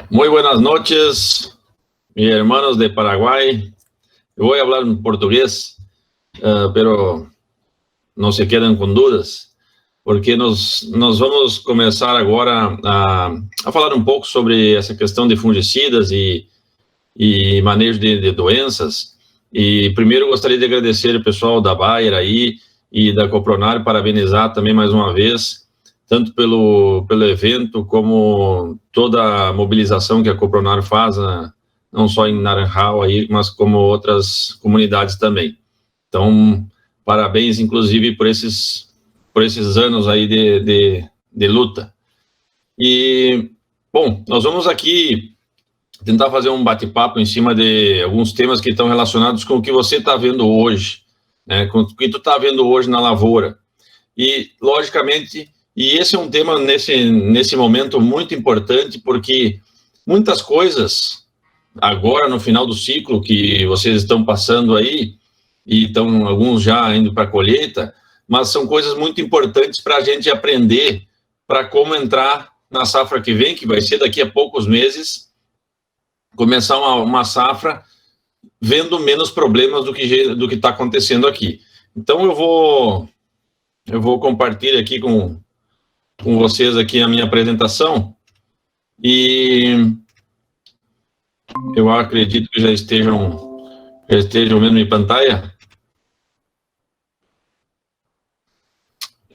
Muy buenas noches, mis hermanos de Paraguay. Eu vou falar em português, pero não se quedem com dúvidas, porque nós vamos começar agora a falar um pouco sobre essa questão de fungicidas e manejo de doenças. E primeiro gostaria de agradecer o pessoal da Bayer aí e da Copronar, parabenizar também mais uma vez, tanto pelo evento, como toda a mobilização que a Copronar faz, não só em Naranjal, aí, mas como outras comunidades também. Então, parabéns, inclusive, por esses anos aí de luta. E, bom, nós vamos aqui tentar fazer um bate-papo em cima de alguns temas que estão relacionados com o que você está vendo hoje, né, com o que tu está vendo hoje na lavoura. E, logicamente, esse é um tema nesse momento muito importante, porque muitas coisas, agora no final do ciclo que vocês estão passando aí, e estão alguns já indo para a colheita, mas são coisas muito importantes para a gente aprender para como entrar na safra que vem, que vai ser daqui a poucos meses, começar uma safra vendo menos problemas do que está acontecendo aqui. Então eu vou compartilhar aqui com vocês aqui a minha apresentação, e eu acredito que já estejam vendo minha pantalla.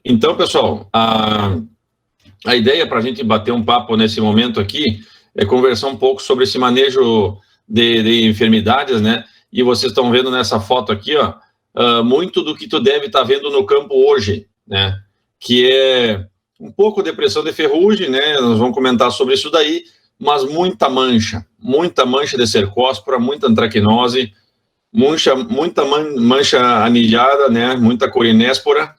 Então, pessoal, a ideia para a gente bater um papo nesse momento aqui é conversar um pouco sobre esse manejo de enfermidades, né? E vocês estão vendo nessa foto aqui, ó, muito do que tu deve estar vendo no campo hoje, né? Que é um pouco de pressão de ferrugem, né? Nós vamos comentar sobre isso daí, mas muita mancha de cercóspora, muita antracnose, muita mancha anilhada, né? Muita corinéspora.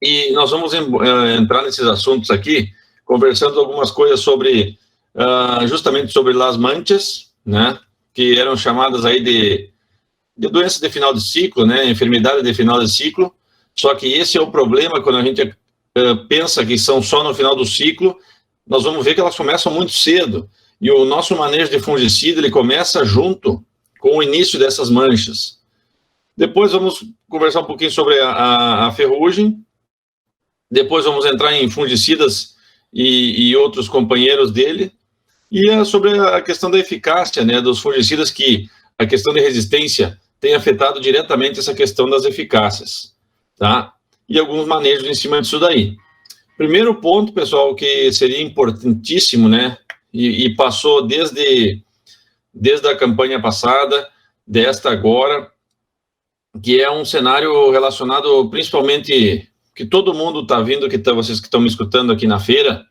E nós vamos entrar nesses assuntos aqui, conversando algumas coisas sobre, justamente sobre las manchas, né? Que eram chamadas aí de doenças de final de ciclo, né? Enfermidade de final de ciclo. Só que esse é o problema quando a gente pensa que são só no final do ciclo. Nós vamos ver que elas começam muito cedo, e o nosso manejo de fungicida, ele começa junto com o início dessas manchas. Depois vamos conversar um pouquinho sobre a ferrugem, depois vamos entrar em fungicidas e outros companheiros dele, e sobre a questão da eficácia, né, dos fungicidas, que a questão de resistência tem afetado diretamente essa questão das eficácias, tá? E alguns manejos em cima disso daí. Primeiro ponto, pessoal, que seria importantíssimo, né, e passou desde a campanha passada, desta agora, que é um cenário relacionado principalmente, que todo mundo está vindo, vocês que estão me escutando aqui na feira,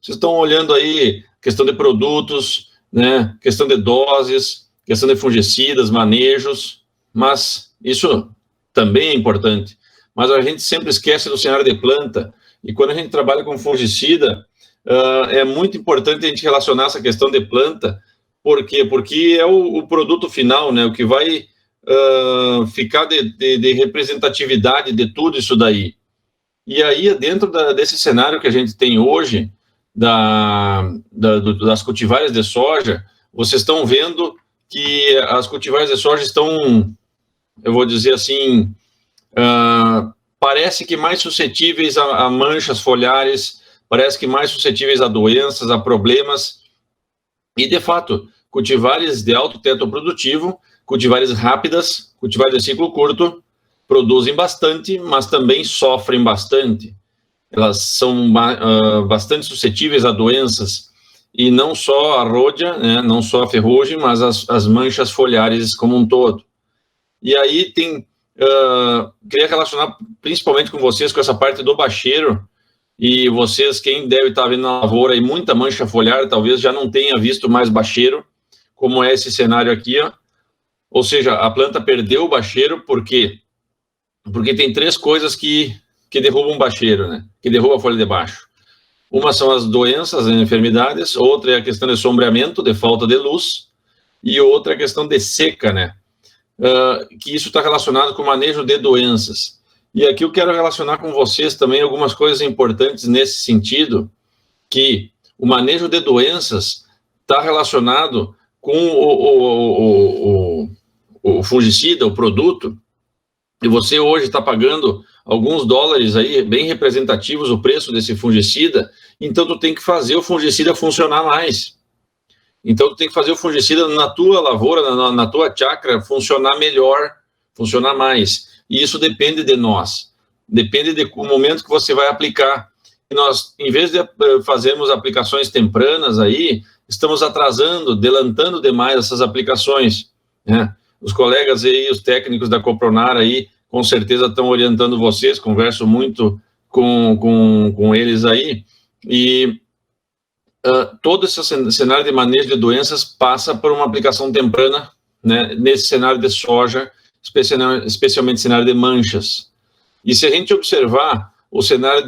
vocês estão olhando aí questão de produtos, né, questão de doses, questão de fungicidas, manejos, mas isso também é importante. Mas a gente sempre esquece do cenário de planta, e quando a gente trabalha com fungicida, é muito importante a gente relacionar essa questão de planta. Por quê? Porque é o produto final, né, o que vai ficar de representatividade de tudo isso daí. E aí, dentro desse cenário que a gente tem hoje, das cultivares de soja, vocês estão vendo que as cultivares de soja estão, eu vou dizer assim, parece que mais suscetíveis a manchas foliares, parece que mais suscetíveis a doenças, a problemas, e de fato, cultivares de alto teto produtivo, cultivares rápidas, cultivares de ciclo curto, produzem bastante, mas também sofrem bastante. Elas são bastante suscetíveis a doenças, e não só a ródia, né, não só a ferrugem, mas as manchas foliares como um todo. E aí queria relacionar principalmente com vocês, com essa parte do bacheiro, e vocês, quem deve estar vendo na lavoura e muita mancha foliar, talvez já não tenha visto mais bacheiro, como é esse cenário aqui, ó. Ou seja, a planta perdeu o bacheiro, por quê? Porque tem três coisas que derrubam o bacheiro, né? Que derruba a folha de baixo. Uma são as doenças, as enfermidades, outra é a questão de sombreamento, de falta de luz, e outra é a questão de seca, né? Que isso está relacionado com o manejo de doenças. E aqui eu quero relacionar com vocês também algumas coisas importantes nesse sentido, que o manejo de doenças está relacionado com o fungicida, o produto, e você hoje está pagando alguns dólares aí, bem representativos, o preço desse fungicida, então tu tem que fazer o fungicida funcionar mais. Então tu tem que fazer o fungicida na tua lavoura, na tua chácara, funcionar melhor, funcionar mais. E isso depende de nós. Depende do momento que você vai aplicar. E nós, em vez de fazermos aplicações tempranas aí, estamos atrasando, adelantando demais essas aplicações, né? Os colegas aí, os técnicos da Copronar aí, com certeza estão orientando vocês, converso muito com eles aí, e todo esse cenário de manejo de doenças passa por uma aplicação temprana, né, nesse cenário de soja, especialmente cenário de manchas. E se a gente observar o cenário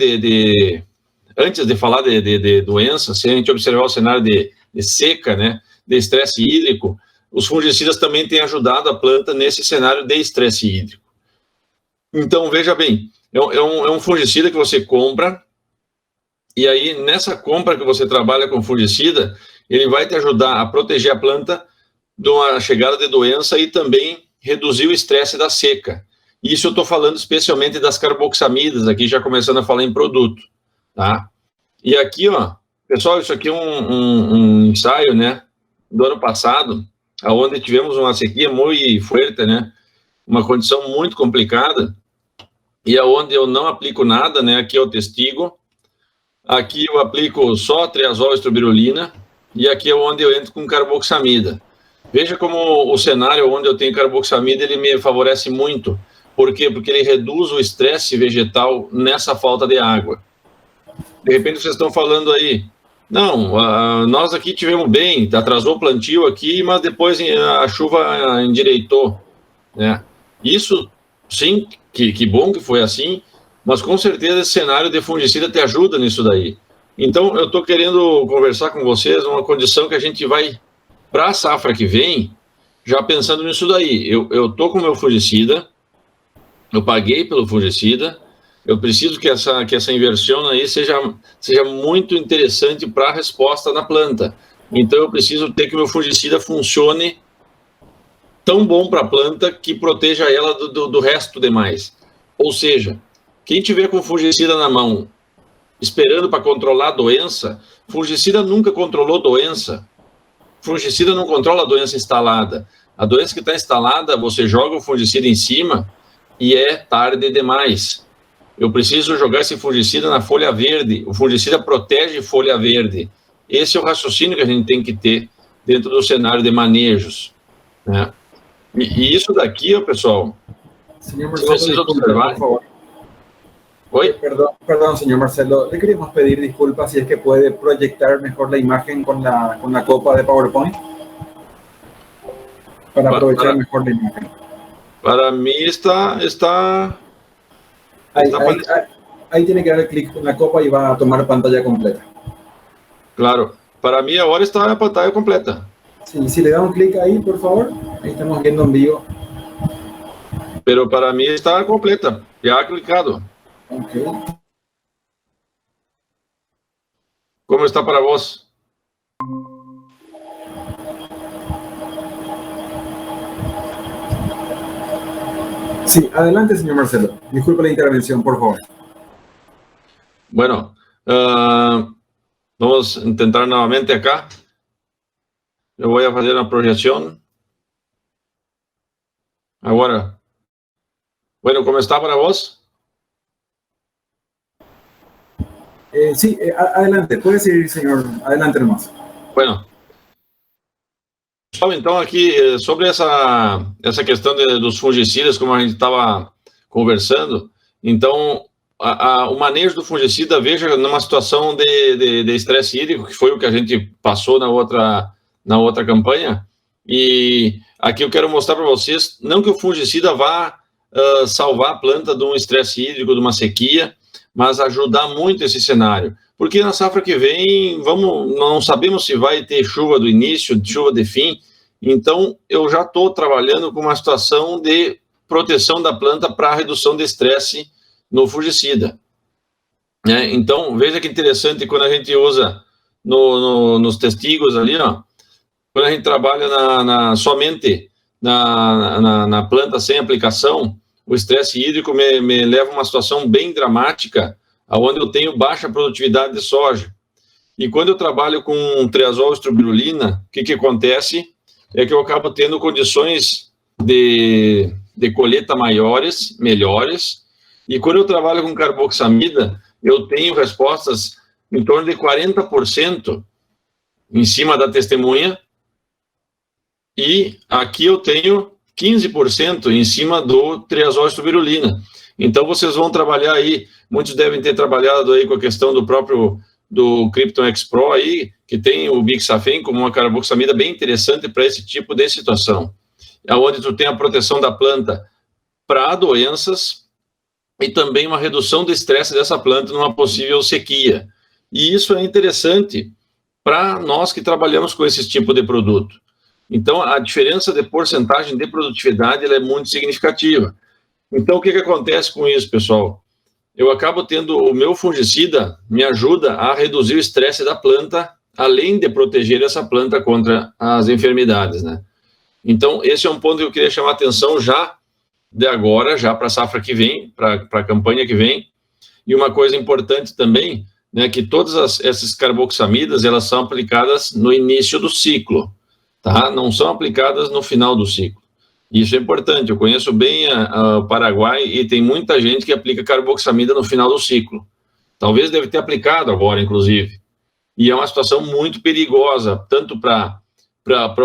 antes de falar de doenças, se a gente observar o cenário de seca, né, de estresse hídrico, os fungicidas também têm ajudado a planta nesse cenário de estresse hídrico. Então, veja bem, é um fungicida que você compra, e aí, nessa compra que você trabalha com fungicida, ele vai te ajudar a proteger a planta de uma chegada de doença e também reduzir o estresse da seca. Isso eu estou falando especialmente das carboxamidas, aqui já começando a falar em produto, tá? E aqui, ó, pessoal, isso aqui é um ensaio, né, do ano passado, onde tivemos uma sequia muito forte, né, uma condição muito complicada, e aonde eu não aplico nada, né, aqui é o testigo, aqui eu aplico só triazol estrobirulina, e aqui é onde eu entro com carboxamida. Veja como o cenário onde eu tenho carboxamida, ele me favorece muito. Por quê? Porque ele reduz o estresse vegetal nessa falta de água. De repente vocês estão falando aí, não, nós aqui tivemos bem, atrasou o plantio aqui, mas depois a chuva endireitou, né? Isso, sim, que bom que foi assim, mas com certeza esse cenário de fungicida te ajuda nisso daí. Então, eu estou querendo conversar com vocês uma condição que a gente vai, para a safra que vem, já pensando nisso daí. Eu estou com o meu fungicida, eu paguei pelo fungicida, eu preciso que essa inversão aí seja muito interessante para a resposta da planta. Então, eu preciso ter que o meu fungicida funcione tão bom para a planta que proteja ela do resto demais. Ou seja, quem tiver com fungicida na mão, esperando para controlar a doença, fungicida nunca controlou doença. Fungicida não controla a doença instalada. A doença que está instalada, você joga o fungicida em cima e é tarde demais. Eu preciso jogar esse fungicida na folha verde. O fungicida protege folha verde. Esse é o raciocínio que a gente tem que ter dentro do cenário de manejos, né? E isso daqui, ó, pessoal, señor Marcelo, se vocês observarem... por favor. Oi? Perdón, señor Marcelo, le queremos pedir disculpas si es que puede proyectar mejor la imagen con la copa de PowerPoint para aprovechar mejor la imagen. Para mí está ahí tiene que dar clic en la copa y va a tomar pantalla completa. Claro, para mí ahora está en pantalla completa. Sí, si le da un clic ahí, por favor, ahí estamos viendo en vivo. Pero para mí está completa, ya ha clicado. Okay. ¿Cómo está para vos? Sí, adelante, señor Marcelo. Disculpe la intervención, por favor. Bueno, vamos a intentar nuevamente acá. Yo voy a hacer una proyección. Ahora, bueno, ¿cómo está para vos? Sí, adelante, puede seguir, señor. Adelante nomás. Bueno, então aqui sobre essa questão dos fungicidas, como a gente estava conversando, então o manejo do fungicida, veja, numa situação de estresse hídrico, que foi o que a gente passou na outra campanha, e aqui eu quero mostrar para vocês, não que o fungicida vá salvar a planta de um estresse hídrico, de uma sequia, mas ajudar muito esse cenário. Porque na safra que vem, não sabemos se vai ter chuva do início, chuva de fim, então eu já estou trabalhando com uma situação de proteção da planta para redução de estresse no fungicida. Então, veja que interessante quando a gente usa nos testigos ali, ó, Quando a gente trabalha somente na planta sem aplicação, o estresse hídrico me leva a uma situação bem dramática, onde eu tenho baixa produtividade de soja. E quando eu trabalho com triazol e estrobilurina, o que acontece? É que eu acabo tendo condições de colheita melhores, e quando eu trabalho com carboxamida, eu tenho respostas em torno de 40% em cima da testemunha, e aqui eu tenho 15% em cima do triazol e estrobilurina. Então, vocês vão trabalhar aí, muitos devem ter trabalhado aí com a questão do Krypton X Pro aí, que tem o Bixafen como uma carboxamida bem interessante para esse tipo de situação, onde tu tem a proteção da planta para doenças e também uma redução do estresse dessa planta numa possível sequia. E isso é interessante para nós que trabalhamos com esse tipo de produto. Então, a diferença de porcentagem de produtividade ela é muito significativa. Então, o que acontece com isso, pessoal? Eu acabo tendo o meu fungicida, me ajuda a reduzir o estresse da planta, além de proteger essa planta contra as enfermidades, né? Então, esse é um ponto que eu queria chamar a atenção já de agora, já para a safra que vem, para a campanha que vem. E uma coisa importante também, né, que todas essas carboxamidas, elas são aplicadas no início do ciclo, tá? Não são aplicadas no final do ciclo. Isso é importante, eu conheço bem o Paraguai e tem muita gente que aplica carboxamida no final do ciclo. Talvez deve ter aplicado agora, inclusive. E é uma situação muito perigosa, tanto para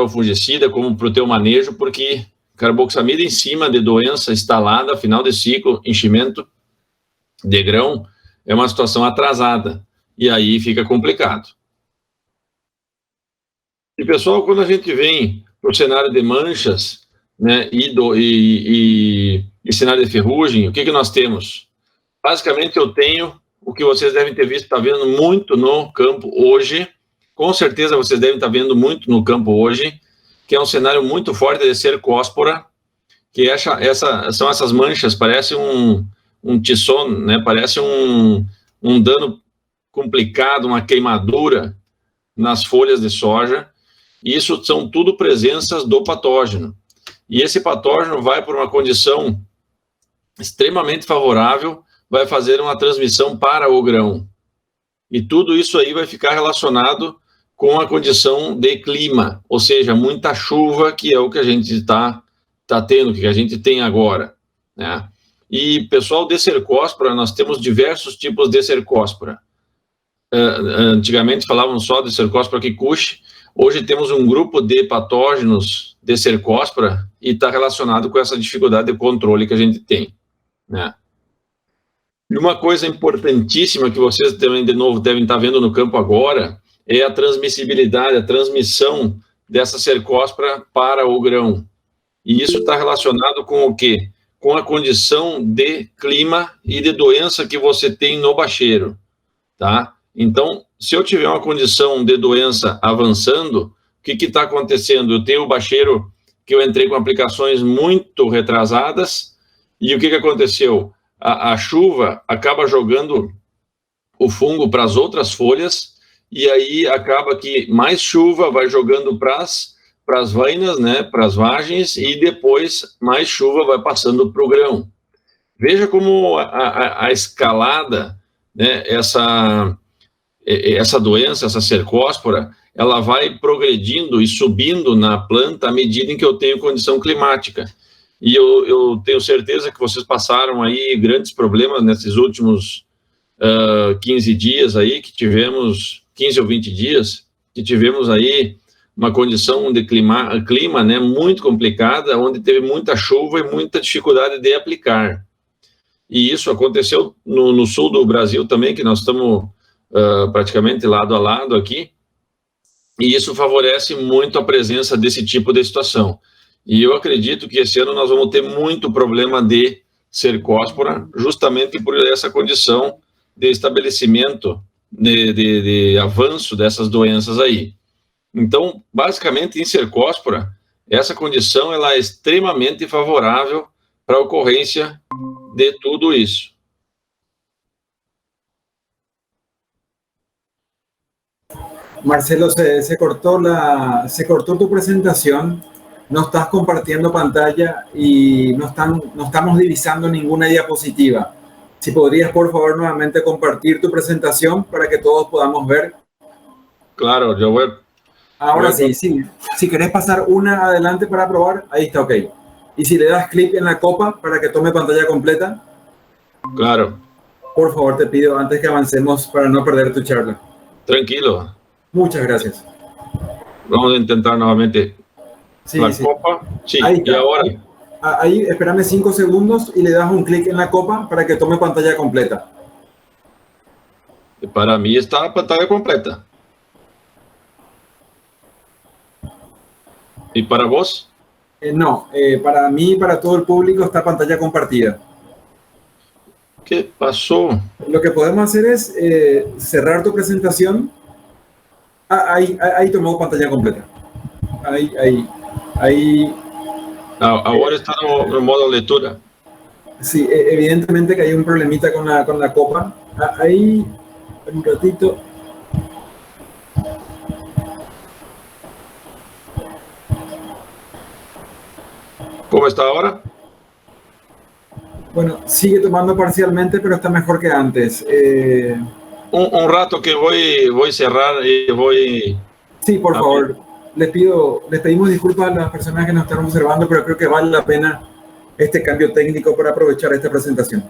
o fungicida como para o teu manejo, porque carboxamida em cima de doença instalada, final de ciclo, enchimento de grão, é uma situação atrasada. E aí fica complicado. E, pessoal, quando a gente vem para o cenário de manchas, né, e cenário de ferrugem, o que nós temos? Basicamente, eu tenho o que vocês devem ter visto, está vendo muito no campo hoje, com certeza vocês devem estar vendo muito no campo hoje, que é um cenário muito forte de cercóspora, que são essas manchas, parece um tisson, né, parece um dano complicado, uma queimadura nas folhas de soja. Isso são tudo presenças do patógeno. E esse patógeno vai por uma condição extremamente favorável, vai fazer uma transmissão para o grão. E tudo isso aí vai ficar relacionado com a condição de clima, ou seja, muita chuva, que é o que a gente está tendo, que a gente tem agora, né? E, pessoal, de cercóspora, nós temos diversos tipos de cercóspora. Antigamente falavam só de cercóspora kikuchi, hoje temos um grupo de patógenos de cercóspora e está relacionado com essa dificuldade de controle que a gente tem, né? E uma coisa importantíssima que vocês também, de novo, devem estar vendo no campo agora é a transmissibilidade, a transmissão dessa cercóspora para o grão. E isso está relacionado com o quê? Com a condição de clima e de doença que você tem no bacheiro, tá? Então, se eu tiver uma condição de doença avançando, o que está acontecendo? Eu tenho o bacheiro que eu entrei com aplicações muito retrasadas, e o que aconteceu? A chuva acaba jogando o fungo para as outras folhas, e aí acaba que mais chuva vai jogando para as vainas, né, para as vagens, e depois mais chuva vai passando para o grão. Veja como a escalada, né, essa doença, essa cercóspora, ela vai progredindo e subindo na planta à medida em que eu tenho condição climática. E eu tenho certeza que vocês passaram aí grandes problemas nesses últimos 15 dias aí, que tivemos, 15 ou 20 dias, que tivemos aí uma condição de clima, né, muito complicada, onde teve muita chuva e muita dificuldade de aplicar. E isso aconteceu no sul do Brasil também, que nós estamos praticamente lado a lado aqui, e isso favorece muito a presença desse tipo de situação. E eu acredito que esse ano nós vamos ter muito problema de cercóspora, justamente por essa condição de estabelecimento, de avanço dessas doenças aí. Então, basicamente, em cercóspora, essa condição ela é extremamente favorável para a ocorrência de tudo isso. Marcelo, se cortó tu presentación, no estás compartiendo pantalla y no estamos divisando ninguna diapositiva. Si podrías, por favor, nuevamente compartir tu presentación para que todos podamos ver. Claro, yo voy. Ahora sí. Si querés pasar una adelante para probar, ahí está, ok. Y si le das clic en la copa para que tome pantalla completa. Claro. Por favor, te pido antes que avancemos para no perder tu charla. Tranquilo. Muchas gracias. Vamos a intentar nuevamente. Sí, la sí. copa. Sí, Ahí y ahora. Ahí, espérame 5 segundos y le das un clic en la copa para que tome pantalla completa. Para mí está a pantalla completa. ¿Y para vos? No, para mí y para todo el público está pantalla compartida. ¿Qué pasó? Lo que podemos hacer es cerrar tu presentación. Ahí tomó pantalla completa. Ahí. Ahora está en modo lectura. Sí, evidentemente que hay un problemita con la copa. Ahí, un ratito. ¿Cómo está ahora? Bueno, sigue tomando parcialmente, pero está mejor que antes. Un rato que voy a cerrar y voy... Sí, por favor. Les pedimos disculpas a las personas que nos están observando, pero creo que vale la pena este cambio técnico para aprovechar esta presentación.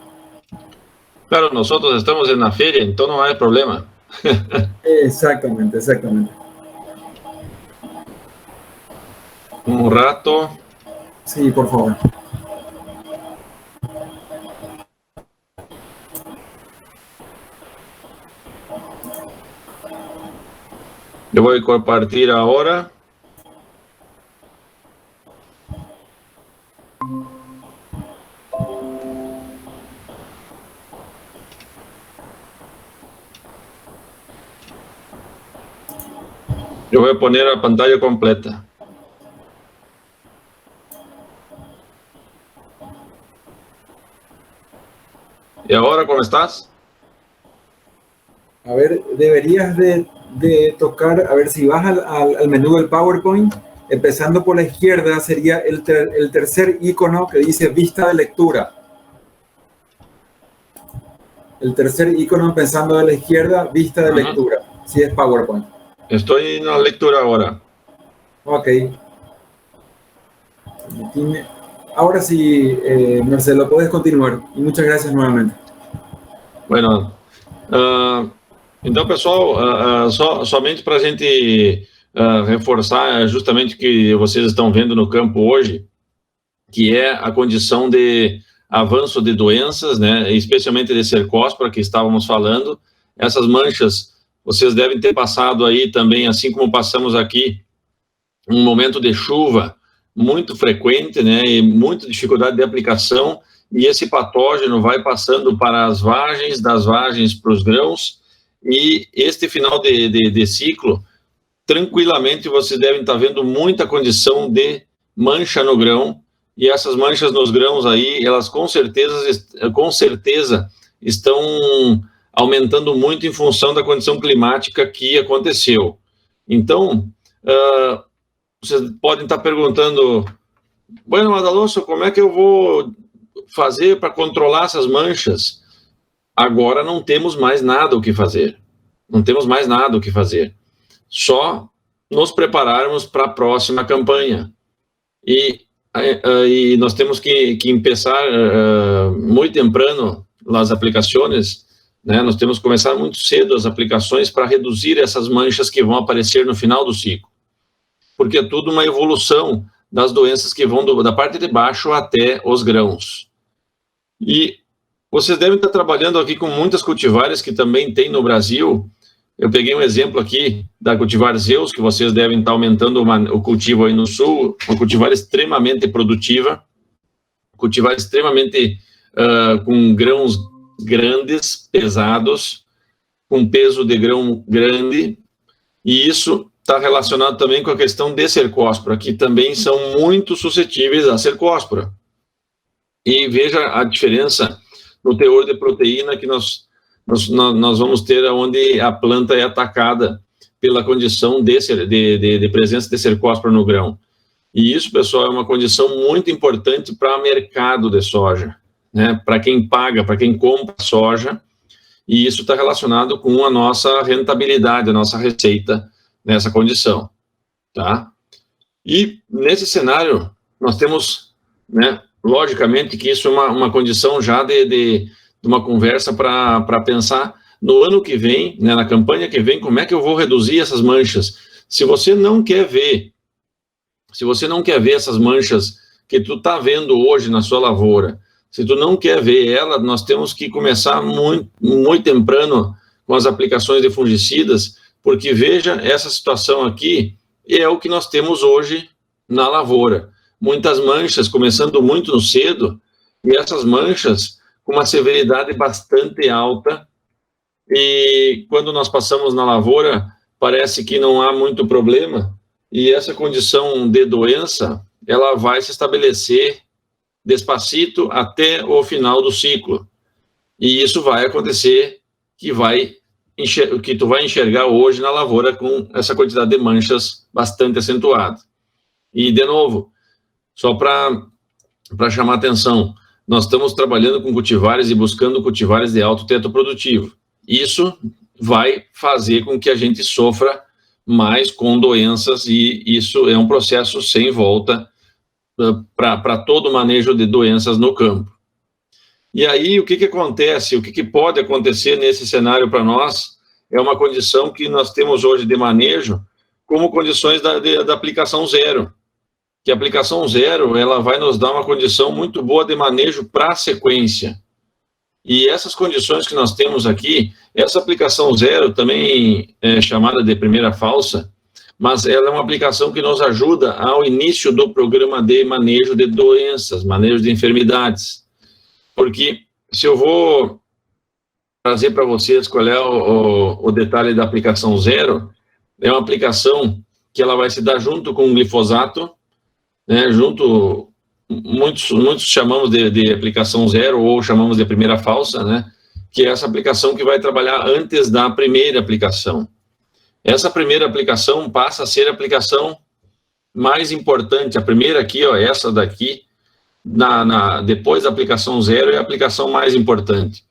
Claro, nosotros estamos en la feria, entonces no hay problema. Exactamente. Un rato. Sí, por favor. Yo voy a compartir ahora. Yo voy a poner la pantalla completa. ¿Y ahora cómo estás? A ver, deberías de tocar, a ver si vas al menú del PowerPoint, empezando por la izquierda sería el tercer icono que dice vista de lectura. El tercer icono empezando de la izquierda, vista de lectura, si es PowerPoint. Estoy en la lectura ahora. Ok. Ahora sí, Marcelo, puedes continuar. Y muchas gracias nuevamente. Bueno, então, pessoal, somente para a gente reforçar justamente o que vocês estão vendo no campo hoje, que é a condição de avanço de doenças, né, especialmente de cercóspora, que estávamos falando. Essas manchas, vocês devem ter passado aí também, assim como passamos aqui, um momento de chuva muito frequente, né, e muita dificuldade de aplicação, e esse patógeno vai passando para as vagens, das vagens para os grãos, e este final de ciclo, tranquilamente vocês devem estar vendo muita condição de mancha no grão, e essas manchas nos grãos aí, elas com certeza estão aumentando muito em função da condição climática que aconteceu. Então, vocês podem estar perguntando, bueno, Madalonso, como é que eu vou fazer para controlar essas manchas? Agora não temos mais nada o que fazer. Não temos mais nada o que fazer. Só nos prepararmos para a próxima campanha. E nós temos que começar muito temprano as aplicações, né? Nós temos que começar muito cedo as aplicações para reduzir essas manchas que vão aparecer no final do ciclo. Porque é tudo uma evolução das doenças que vão da parte de baixo até os grãos. E vocês devem estar trabalhando aqui com muitas cultivares que também tem no Brasil. Eu peguei um exemplo aqui da cultivar Zeus, que vocês devem estar aumentando o cultivo aí no sul, uma cultivar extremamente produtiva, cultivar extremamente com grãos grandes, pesados, com peso de grão grande, e isso está relacionado também com a questão de cercóspora, que também são muito suscetíveis à cercóspora. E veja a diferença no teor de proteína que nós vamos ter onde a planta é atacada pela condição de presença de cercóspora no grão. E isso, pessoal, é uma condição muito importante para o mercado de soja, né? Para quem paga, para quem compra soja, e isso está relacionado com a nossa rentabilidade, a nossa receita nessa condição, tá? E nesse cenário, nós temos, né, logicamente que isso é uma condição já de uma conversa para pensar no ano que vem, né, na campanha que vem, como é que eu vou reduzir essas manchas. Se você não quer ver essas manchas que tu está vendo hoje na sua lavoura, se tu não quer ver ela, nós temos que começar muito, muito temprano com as aplicações de fungicidas, porque veja, essa situação aqui é o que nós temos hoje na lavoura. Muitas manchas, começando muito cedo, e essas manchas com uma severidade bastante alta, e quando nós passamos na lavoura, parece que não há muito problema, e essa condição de doença, ela vai se estabelecer despacito até o final do ciclo. E isso vai acontecer, que tu vai enxergar hoje na lavoura com essa quantidade de manchas bastante acentuada. E, de novo, só para chamar atenção, nós estamos trabalhando com cultivares e buscando cultivares de alto teto produtivo. Isso vai fazer com que a gente sofra mais com doenças, e isso é um processo sem volta para todo o manejo de doenças no campo. E aí, o que acontece, o que pode acontecer nesse cenário para nós, é uma condição que nós temos hoje de manejo, como condições da aplicação zero. Que a aplicação zero, ela vai nos dar uma condição muito boa de manejo para a sequência. E essas condições que nós temos aqui, essa aplicação zero também é chamada de primeira falsa, mas ela é uma aplicação que nos ajuda ao início do programa de manejo de doenças, manejo de enfermidades. Porque se eu vou trazer para vocês qual é o detalhe da aplicação zero, é uma aplicação que ela vai se dar junto com o glifosato, né, muitos chamamos de aplicação zero ou chamamos de primeira falsa, né, que é essa aplicação que vai trabalhar antes da primeira aplicação. Essa primeira aplicação passa a ser a aplicação mais importante. A primeira aqui, ó, essa daqui, depois da aplicação zero, é a aplicação mais importante.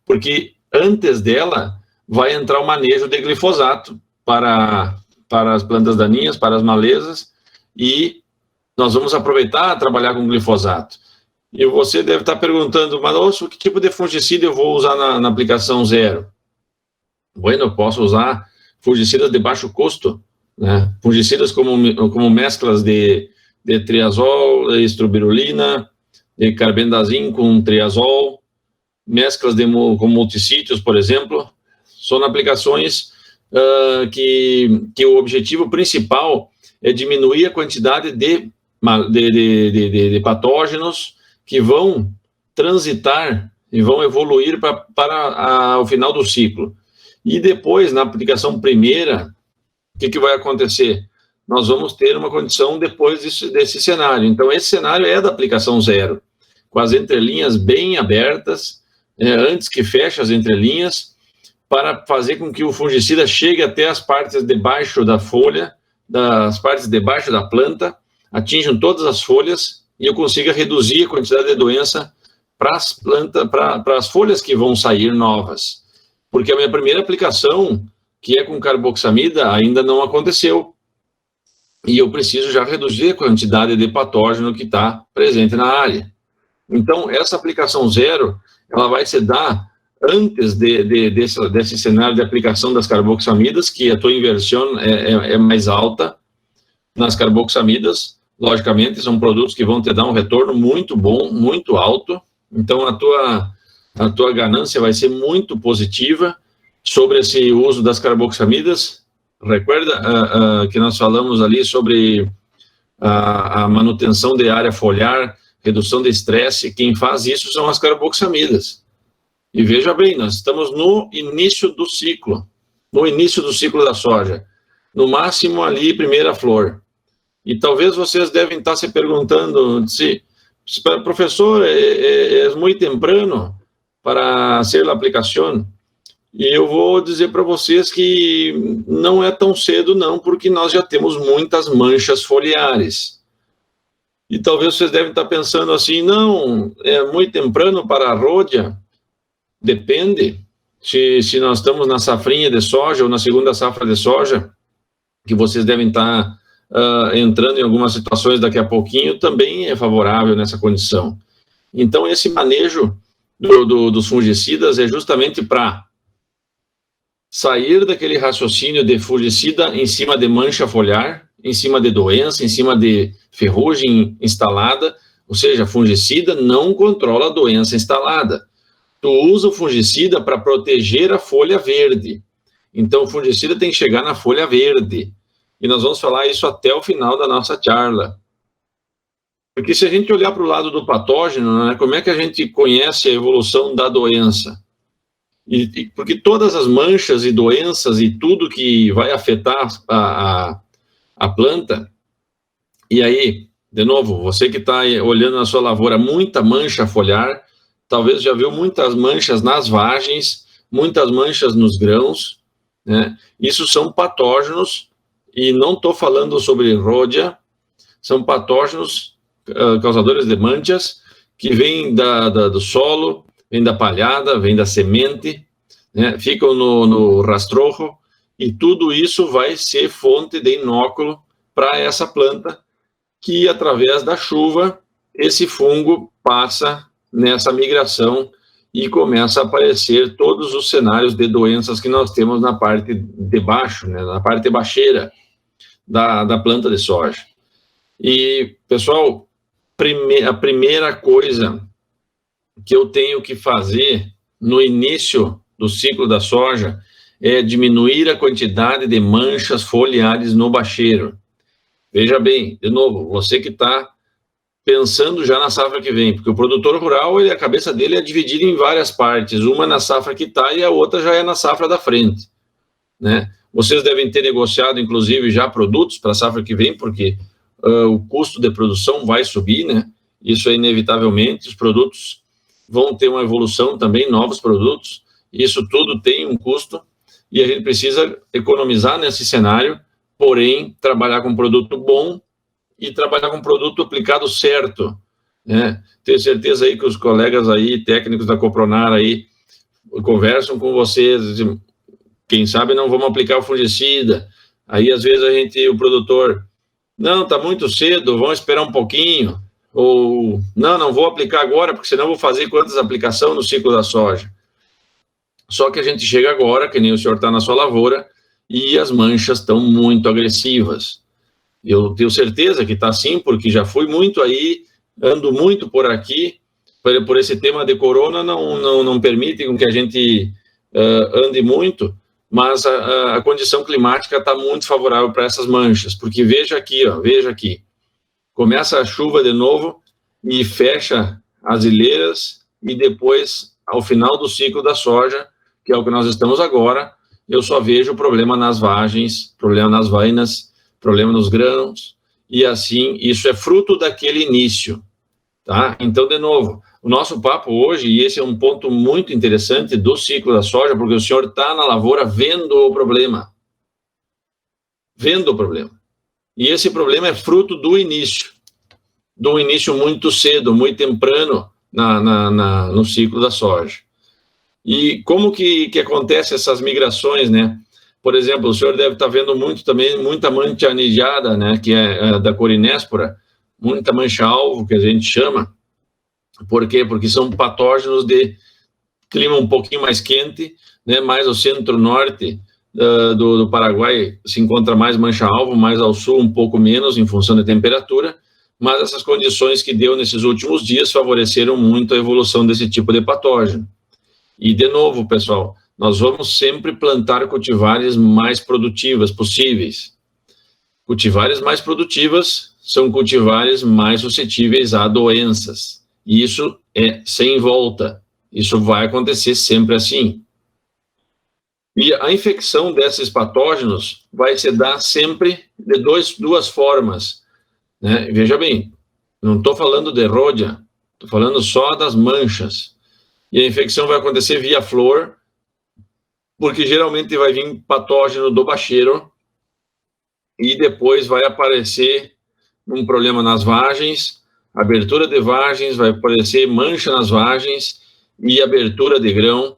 Porque antes dela vai entrar o manejo de glifosato para as plantas daninhas, para as malezas, e nós vamos aproveitar a trabalhar com glifosato. E você deve estar perguntando, mas que tipo de fungicida eu vou usar na aplicação zero? Bueno, eu posso usar fungicidas de baixo custo, né? Fungicidas como mesclas de triazol, estrobirulina, de carbendazim com triazol, mesclas com multissítios, por exemplo. São aplicações que o objetivo principal é diminuir a quantidade de patógenos que vão transitar e vão evoluir para o final do ciclo. E depois, na aplicação primeira, o que vai acontecer? Nós vamos ter uma condição depois desse cenário. Então, esse cenário é da aplicação zero, com as entrelinhas bem abertas, antes que feche as entrelinhas, para fazer com que o fungicida chegue até as partes de baixo da folha, das partes de baixo da planta, atinjam todas as folhas e eu consiga reduzir a quantidade de doença para as plantas, para as folhas que vão sair novas. Porque a minha primeira aplicação, que é com carboxamida, ainda não aconteceu. E eu preciso já reduzir a quantidade de patógeno que está presente na área. Então, essa aplicação zero, ela vai se dar antes desse cenário de aplicação das carboxamidas, que a tua inversão é mais alta nas carboxamidas. Logicamente, são produtos que vão te dar um retorno muito bom, muito alto. Então, a tua ganância vai ser muito positiva sobre esse uso das carboxamidas. Recuerda que nós falamos ali sobre a manutenção de área foliar, redução de estresse. Quem faz isso são as carboxamidas. E veja bem, nós estamos no início do ciclo da soja. No máximo ali, primeira flor. E talvez vocês devem estar se perguntando professor, é muito temprano para hacer a aplicação. E eu vou dizer para vocês que não é tão cedo não, porque nós já temos muitas manchas foliares. E talvez vocês devem estar pensando assim, não, é muito temprano para a rhodia. Depende. Se nós estamos na safrinha de soja ou na segunda safra de soja, que vocês devem estar entrando em algumas situações daqui a pouquinho, também é favorável nessa condição. Então, esse manejo dos fungicidas é justamente para sair daquele raciocínio de fungicida em cima de mancha foliar, em cima de doença, em cima de ferrugem instalada, ou seja, fungicida não controla a doença instalada. Tu usa o fungicida para proteger a folha verde. Então, o fungicida tem que chegar na folha verde. E nós vamos falar isso até o final da nossa charla. Porque se a gente olhar para o lado do patógeno, né, como é que a gente conhece a evolução da doença? Porque todas as manchas e doenças e tudo que vai afetar a planta, e aí, de novo, você que está olhando na sua lavoura, muita mancha foliar, talvez já viu muitas manchas nas vagens, muitas manchas nos grãos, né? Isso são patógenos, e não estou falando sobre rhodia, são patógenos causadores de manchas, que vêm do solo, vem da palhada, vem da semente, né? Ficam no rastrojo, e tudo isso vai ser fonte de inóculo para essa planta, que através da chuva, esse fungo passa nessa migração e começa a aparecer todos os cenários de doenças que nós temos na parte de baixo, né? Na parte baixeira da planta de soja. E, pessoal, a primeira coisa que eu tenho que fazer no início do ciclo da soja é diminuir a quantidade de manchas foliares no bacheiro. Veja bem, de novo, você que está pensando já na safra que vem, porque o produtor rural, a cabeça dele é dividida em várias partes, uma na safra que está e a outra já é na safra da frente, né? Vocês devem ter negociado, inclusive, já produtos para a safra que vem, porque o custo de produção vai subir, né? Isso é inevitavelmente, os produtos vão ter uma evolução também, novos produtos, isso tudo tem um custo, e a gente precisa economizar nesse cenário, porém, trabalhar com produto bom e trabalhar com produto aplicado certo, né? Tenho certeza aí que os colegas aí, técnicos da Copronar aí, conversam com vocês, quem sabe não vamos aplicar o fungicida, aí às vezes o produtor, não, está muito cedo, vamos esperar um pouquinho, ou não vou aplicar agora, porque senão vou fazer quantas aplicações no ciclo da soja. Só que a gente chega agora, que nem o senhor está na sua lavoura, e as manchas estão muito agressivas. Eu tenho certeza que está assim, porque já fui muito aí, ando muito por aqui, por esse tema de corona, não permite que a gente ande muito, mas a condição climática está muito favorável para essas manchas, porque veja aqui, começa a chuva de novo e fecha as ilheiras, e depois, ao final do ciclo da soja, que é o que nós estamos agora, eu só vejo problema nas vagens, problema nas vainas, problema nos grãos, e assim, isso é fruto daquele início, tá? Então, de novo, o nosso papo hoje, e esse é um ponto muito interessante do ciclo da soja, porque o senhor está na lavoura vendo o problema. E esse problema é fruto do início muito cedo, muito temprano no ciclo da soja. E como que acontece essas migrações, né? Por exemplo, o senhor deve estar vendo muita mancha anijada, né? Que é da corinéspora, muita mancha-alvo, que a gente chama. Por quê? Porque são patógenos de clima um pouquinho mais quente, né? Mais ao centro-norte do Paraguai se encontra mais mancha-alvo, mais ao sul um pouco menos, em função da temperatura, mas essas condições que deu nesses últimos dias favoreceram muito a evolução desse tipo de patógeno. E, de novo, pessoal, nós vamos sempre plantar cultivares mais produtivas possíveis. Cultivares mais produtivas são cultivares mais suscetíveis a doenças. E isso é sem volta. Isso vai acontecer sempre assim. E a infecção desses patógenos vai se dar sempre de duas formas, né? Veja bem, não estou falando de rhodia, estou falando só das manchas. E a infecção vai acontecer via flor, porque geralmente vai vir patógeno do bacheiro e depois vai aparecer um problema nas vagens, abertura de vagens, vai aparecer mancha nas vagens e abertura de grão,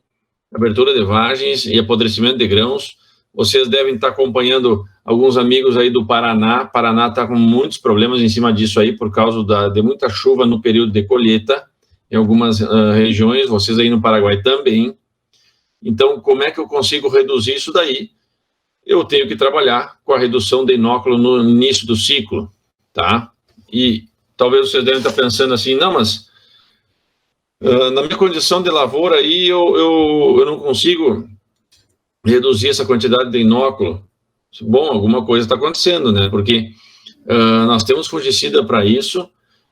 abertura de vagens e apodrecimento de grãos. Vocês devem estar acompanhando alguns amigos aí do Paraná. Paraná está com muitos problemas em cima disso aí, por causa de muita chuva no período de colheita, em algumas regiões, vocês aí no Paraguai também. Então, como é que eu consigo reduzir isso daí? Eu tenho que trabalhar com a redução de inóculo no início do ciclo, tá? E talvez vocês devem estar pensando assim, não, mas na minha condição de lavoura aí, eu não consigo reduzir essa quantidade de inóculo. Bom, alguma coisa está acontecendo, né? Porque nós temos fungicida para isso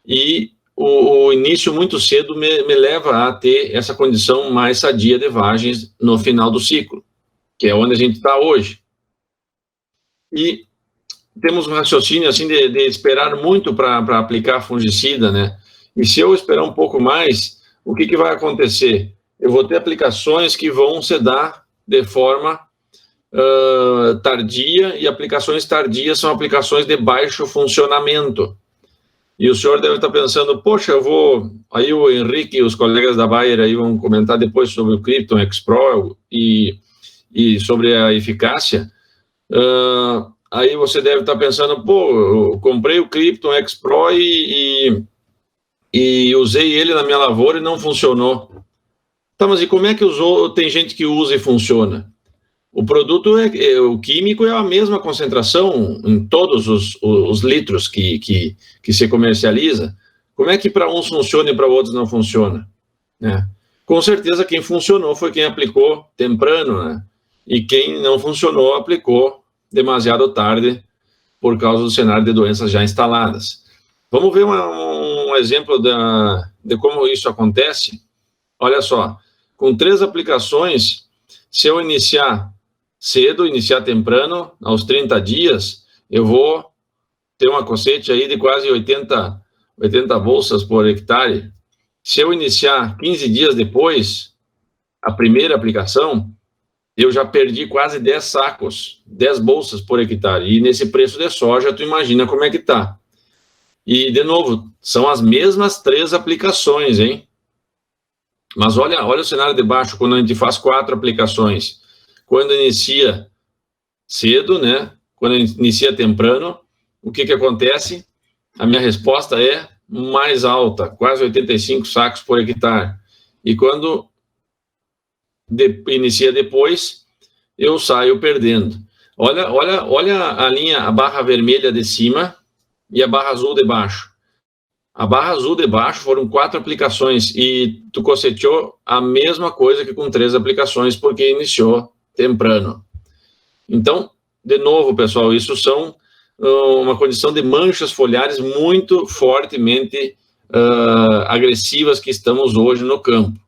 e o início muito cedo me leva a ter essa condição mais sadia de vagens no final do ciclo, que é onde a gente está hoje. E temos um raciocínio assim de esperar muito para aplicar fungicida, né? E se eu esperar um pouco mais, o que vai acontecer? Eu vou ter aplicações que vão se dar de forma tardia, e aplicações tardias são aplicações de baixo funcionamento. E o senhor deve estar pensando, poxa, eu vou... Aí o Henrique e os colegas da Bayer aí vão comentar depois sobre o Krypton X-Pro e sobre a eficácia. Aí você deve estar pensando, pô, eu comprei o Krypton X-Pro e usei ele na minha lavoura e não funcionou. Tá, mas e como é que usou? Tem gente que usa e funciona. O produto, o químico é a mesma concentração em todos os litros que se comercializa. Como é que para uns funciona e para outros não funciona? Né? Com certeza quem funcionou foi quem aplicou temprano, né? E quem não funcionou aplicou demasiado tarde por causa do cenário de doenças já instaladas. Vamos ver um exemplo de como isso acontece? Olha só, com 3 aplicações, se eu iniciar cedo, iniciar temprano, aos 30 dias, eu vou ter uma cossete aí de quase 80 bolsas por hectare. Se eu iniciar 15 dias depois, a primeira aplicação, eu já perdi quase 10 sacos, 10 bolsas por hectare. E nesse preço de soja, tu imagina como é que tá. E, de novo, são as mesmas 3 aplicações, hein? Mas olha o cenário de baixo, quando a gente faz 4 aplicações. Quando inicia cedo, né? Quando inicia temprano, o que acontece? A minha resposta é mais alta, quase 85 sacos por hectare. E quando inicia depois, eu saio perdendo. Olha a linha, a barra vermelha de cima e a barra azul de baixo. A barra azul de baixo foram 4 aplicações e tu cosseteou a mesma coisa que com 3 aplicações, porque iniciou temprano. Então, de novo, pessoal, isso são uma condição de manchas foliares muito fortemente agressivas que estamos hoje no campo,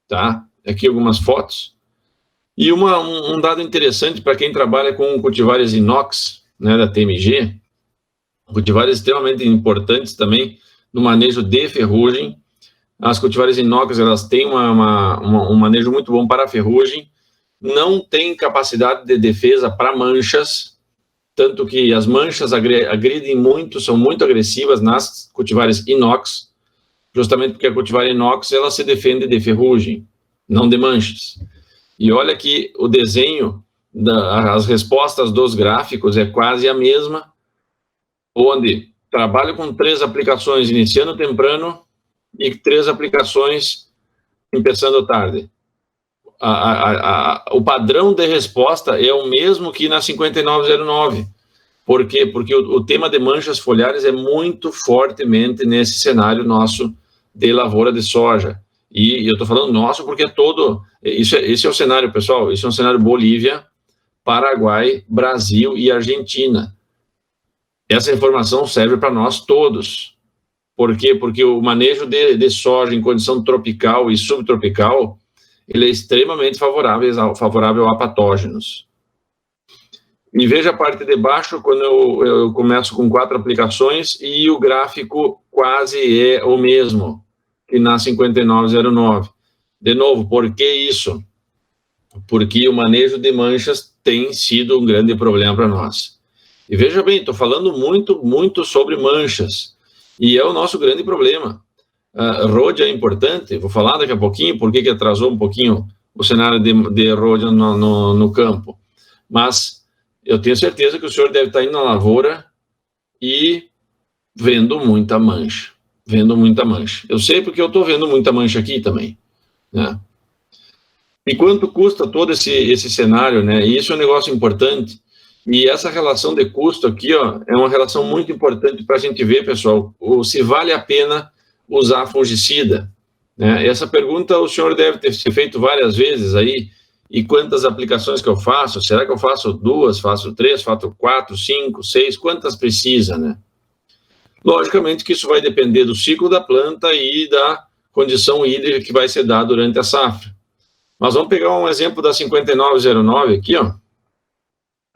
tá? Aqui algumas fotos. E um dado interessante para quem trabalha com cultivares inox, né, da TMG, cultivares extremamente importantes também no manejo de ferrugem. As cultivares inox, elas têm um manejo muito bom para a ferrugem, não tem capacidade de defesa para manchas, tanto que as manchas agridem muito, são muito agressivas nas cultivares inox, justamente porque a cultivar inox, ela se defende de ferrugem, não de manchas. E olha que o desenho, as respostas dos gráficos é quase a mesma, onde trabalho com 3 aplicações iniciando temprano e 3 aplicações começando tarde. O padrão de resposta é o mesmo que na 5909. Por quê? Porque o tema de manchas foliares é muito fortemente nesse cenário nosso de lavoura de soja. E eu estou falando nosso porque esse é o cenário, pessoal, esse é um cenário Bolívia, Paraguai, Brasil e Argentina. Essa informação serve para nós todos. Por quê? Porque o manejo de soja em condição tropical e subtropical, ele é extremamente favorável a patógenos. E veja a parte de baixo, quando eu começo com 4 aplicações, e o gráfico quase é o mesmo que na 5909. De novo, por que isso? porque o manejo de manchas tem sido um grande problema para nós. E veja bem, estou falando muito sobre manchas, e é o nosso grande problema. Rodia é importante, vou falar daqui a pouquinho por que atrasou um pouquinho o cenário de rodia no campo, mas eu tenho certeza que o senhor deve estar indo na lavoura e vendo muita mancha. Eu sei porque eu estou vendo muita mancha aqui também, né? E quanto custa todo esse cenário, né? E isso é um negócio importante. E essa relação de custo aqui, ó, é uma relação muito importante para a gente ver, pessoal, se vale a pena usar fungicida, né? Essa pergunta o senhor deve ter se feito várias vezes aí. E quantas aplicações que eu faço? Será que eu faço 2, faço 3, faço 4, 5, 6? Quantas precisa, né? Logicamente que isso vai depender do ciclo da planta e da condição hídrica que vai ser dada durante a safra. Mas vamos pegar um exemplo da 5909 aqui, ó,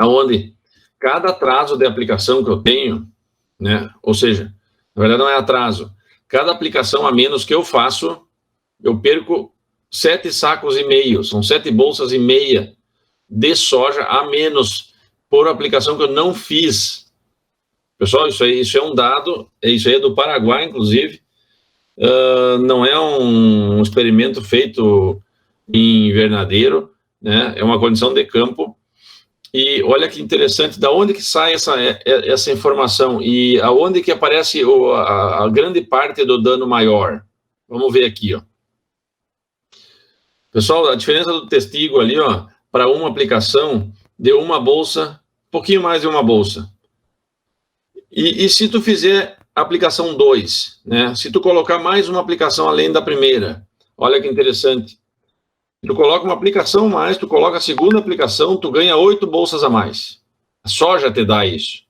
onde cada atraso de aplicação que eu tenho, né, ou seja, na verdade não é atraso, cada aplicação a menos que eu faço, eu perco 7 sacos e meio, são 7 bolsas e meia de soja a menos por aplicação que eu não fiz. Pessoal, isso é um dado, isso aí é do Paraguai, inclusive, não é um experimento feito em invernadeiro, né? É uma condição de campo. E olha que interessante, da onde que sai essa informação e aonde que aparece a grande parte do dano maior. Vamos ver aqui, ó. Pessoal, a diferença do testigo ali, ó, para uma aplicação, deu uma bolsa, um pouquinho mais de uma bolsa. E se tu fizer aplicação 2, né? Se tu colocar mais uma aplicação além da primeira, olha que interessante. Tu coloca uma aplicação mais, tu coloca a segunda aplicação, tu ganha 8 bolsas a mais. A soja te dá isso.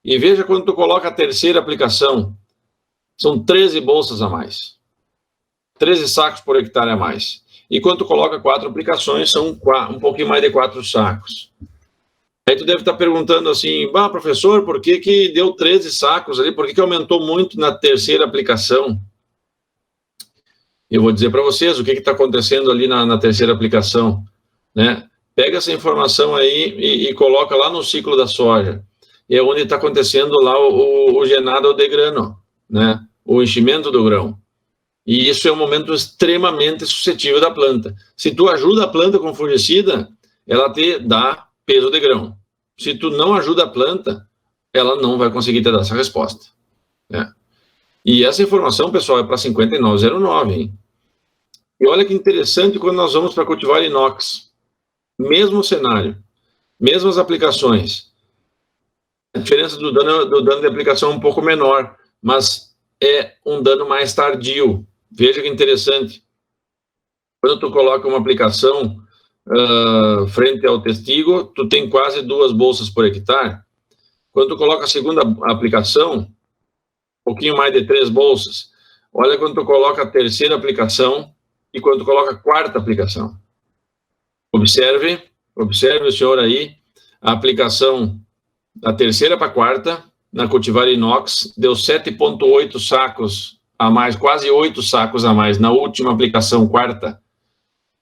E veja quando tu coloca a terceira aplicação, são 13 bolsas a mais. 13 sacos por hectare a mais. E quando tu coloca 4 aplicações, são um pouquinho mais de 4 sacos. Aí tu deve estar perguntando assim, professor, por que deu 13 sacos ali? Por que aumentou muito na terceira aplicação? Eu vou dizer para vocês o que está acontecendo ali na terceira aplicação, né? Pega essa informação aí e coloca lá no ciclo da soja. E é onde está acontecendo lá o genado de grano, né? O enchimento do grão. E isso é um momento extremamente suscetível da planta. Se tu ajuda a planta com fungicida, ela te dá peso de grão. Se tu não ajuda a planta, ela não vai conseguir te dar essa resposta, né? E essa informação, pessoal, é para 5909, hein? E olha que interessante quando nós vamos para cultivar inox. Mesmo cenário, mesmas aplicações. A diferença do dano de aplicação é um pouco menor, mas é um dano mais tardio. Veja que interessante. Quando tu coloca uma aplicação frente ao testigo, tu tem quase 2 bolsas por hectare. Quando tu coloca a segunda aplicação, um pouquinho mais de 3 bolsas. Olha quando tu coloca a terceira aplicação e quando tu coloca a quarta aplicação. Observe o senhor aí, a aplicação da terceira para a quarta, na cultivar inox, deu 7,8 sacos a mais, quase 8 sacos a mais na última aplicação, quarta.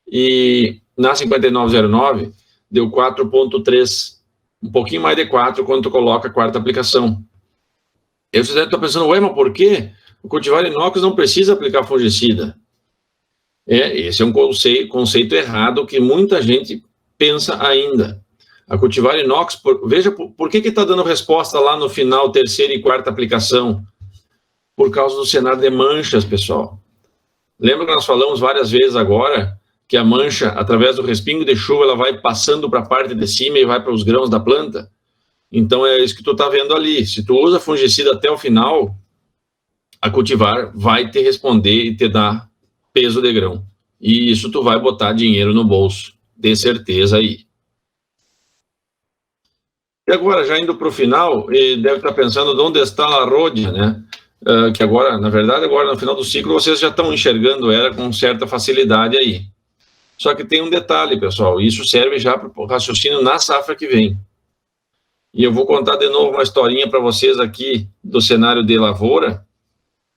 E na 5909, deu 4,3, um pouquinho mais de 4 quando tu coloca a quarta aplicação. Eu estou pensando, mas por quê? O cultivar inox não precisa aplicar fungicida. Esse é um conceito errado que muita gente pensa ainda. A cultivar inox, veja por que está dando resposta lá no final, terceira e quarta aplicação? Por causa do cenário de manchas, pessoal. Lembra que nós falamos várias vezes agora que a mancha, através do respingo de chuva, ela vai passando para a parte de cima e vai para os grãos da planta? Então é isso que tu está vendo ali. Se tu usa fungicida até o final, a cultivar vai te responder e te dar peso de grão. E isso tu vai botar dinheiro no bolso, de certeza aí. E agora, já indo para o final, deve estar pensando de onde está a rodia, né? Que agora, na verdade, agora no final do ciclo, vocês já estão enxergando ela com certa facilidade aí. Só que tem um detalhe, pessoal, isso serve já para o raciocínio na safra que vem. E eu vou contar de novo uma historinha para vocês aqui do cenário de lavoura,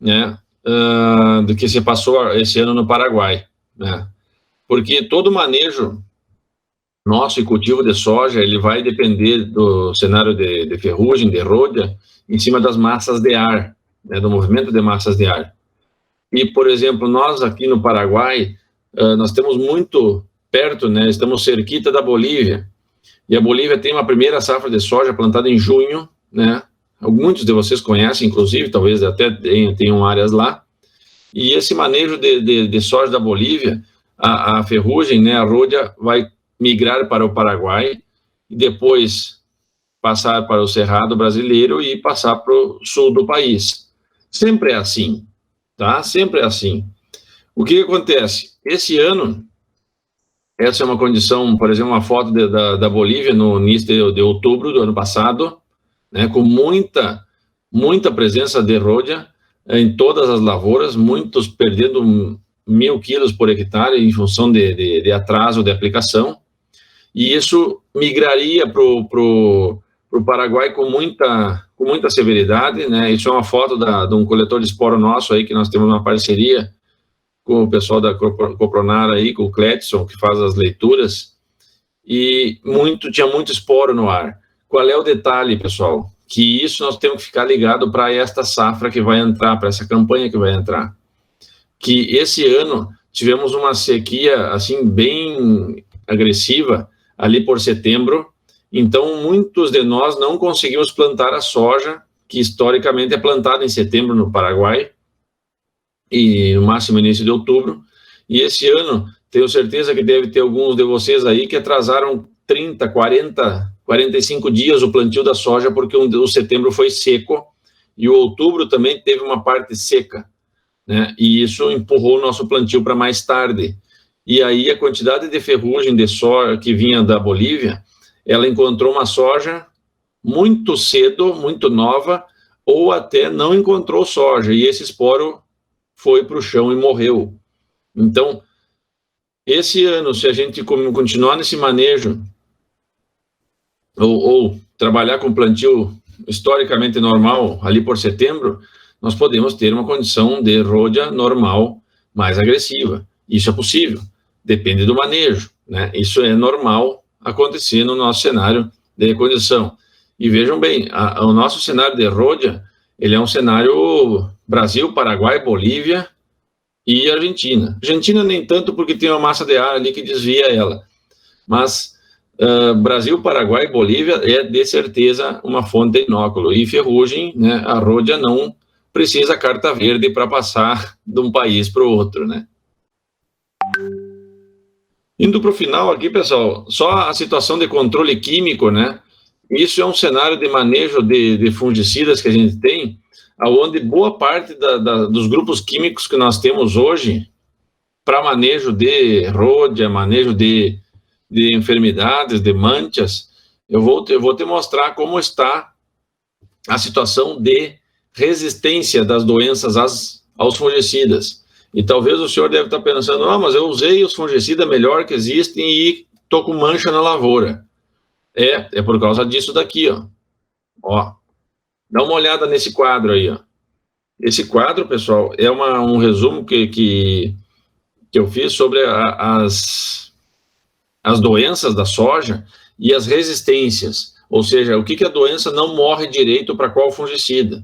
né? Do que se passou esse ano no Paraguai, né? Porque todo manejo nosso e cultivo de soja, ele vai depender do cenário de ferrugem, de erródia, em cima das massas de ar, né, do movimento de massas de ar. E, por exemplo, nós aqui no Paraguai, nós temos muito perto, né, estamos cerquita da Bolívia, e a Bolívia tem uma primeira safra de soja plantada em junho, né, muitos de vocês conhecem, inclusive, talvez até tenham áreas lá, e esse manejo de soja da Bolívia, a ferrugem, né, a erródia, vai migrar para o Paraguai, e depois passar para o Cerrado brasileiro e passar para o sul do país. Sempre é assim, tá? Sempre é assim. O que acontece? Esse ano, essa é uma condição, por exemplo, uma foto da Bolívia no início de outubro do ano passado, né, com muita presença de erródia em todas as lavouras, muitos perdendo 1.000 quilos por hectare em função de atraso de aplicação, e isso migraria para o Paraguai com muita severidade, né? Isso é uma foto de um coletor de esporo nosso aí, que nós temos uma parceria com o pessoal da Copronar aí, com o Cletson, que faz as leituras, e tinha muito esporo no ar. Qual é o detalhe, pessoal? Que isso nós temos que ficar ligado para esta safra que vai entrar, para essa campanha que vai entrar. Que esse ano tivemos uma sequia, assim, bem agressiva, ali por setembro. Então, muitos de nós não conseguimos plantar a soja, que historicamente é plantada em setembro no Paraguai, e no máximo início de outubro. E esse ano, tenho certeza que deve ter alguns de vocês aí que atrasaram 30, 40, 45 dias o plantio da soja, porque o setembro foi seco, e o outubro também teve uma parte seca, né? E isso empurrou o nosso plantio para mais tarde. E aí a quantidade de ferrugem de soja que vinha da Bolívia, ela encontrou uma soja muito cedo, muito nova, ou até não encontrou soja, e esse esporo foi para o chão e morreu. Então, esse ano, se a gente continuar nesse manejo, ou trabalhar com plantio historicamente normal, ali por setembro, nós podemos ter uma condição de erródia normal mais agressiva. Isso é possível, depende do manejo, né? Isso é normal acontecer no nosso cenário de condição. E vejam bem, o nosso cenário de erródia, ele é um cenário Brasil, Paraguai, Bolívia e Argentina. Argentina nem tanto, porque tem uma massa de ar ali que desvia ela. Mas Brasil, Paraguai e Bolívia é de certeza uma fonte de inóculo. E ferrugem, né, a erródia não precisa carta verde para passar de um país para o outro, né? Indo para o final aqui, pessoal, só a situação de controle químico, né? Isso é um cenário de manejo de fungicidas que a gente tem, onde boa parte dos grupos químicos que nós temos hoje para manejo de erródia, manejo de enfermidades, de manchas, eu vou te mostrar como está a situação de resistência das doenças aos fungicidas. E talvez o senhor deve estar pensando, mas eu usei os fungicidas melhor que existem e estou com mancha na lavoura. É por causa disso daqui, ó. Dá uma olhada nesse quadro aí, ó. Esse quadro, pessoal, é um resumo que eu fiz sobre as doenças da soja e as resistências. Ou seja, o que a doença não morre direito para qual fungicida.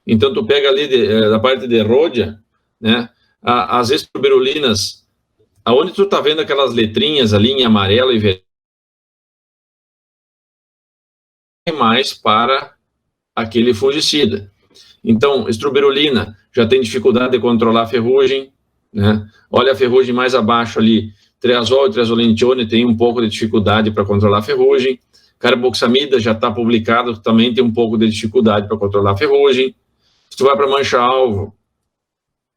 Então, tu pega ali da parte de erródia, né, as estrobirulinas, aonde tu tá vendo aquelas letrinhas ali em amarelo e vermelho, mais para aquele fungicida. Então, estroberulina já tem dificuldade de controlar a ferrugem, né? Olha a ferrugem mais abaixo ali, triazol e triazolentione tem um pouco de dificuldade para controlar a ferrugem, carboxamida já está publicado, também tem um pouco de dificuldade para controlar a ferrugem. Se tu vai para mancha-alvo,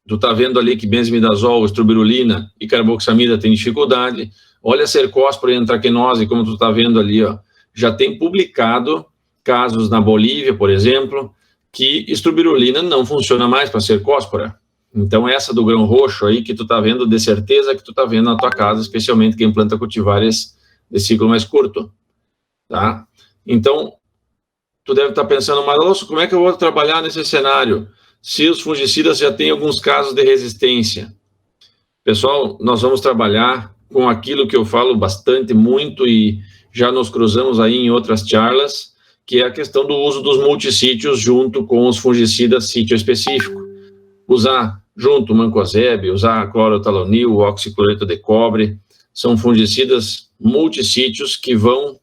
tu tá vendo ali que benzimidazol, estroberulina e carboxamida tem dificuldade. Olha a cercóspora e antraquinose, como tu tá vendo ali, ó. Já tem publicado casos na Bolívia, por exemplo, que estroberulina não funciona mais para cercóspora. Então, essa do grão roxo aí que tu tá vendo, de certeza que tu tá vendo na tua casa, especialmente quem planta cultivares de ciclo mais curto, tá? Então, tu deve estar pensando, mas como é que eu vou trabalhar nesse cenário? Se os fungicidas já têm alguns casos de resistência. Pessoal, nós vamos trabalhar com aquilo que eu falo bastante, muito, e já nos cruzamos aí em outras charlas, que é a questão do uso dos multissítios junto com os fungicidas sítio específico. Usar junto o mancozeb, usar clorotalonil, o oxicloreto de cobre, são fungicidas multissítios que vão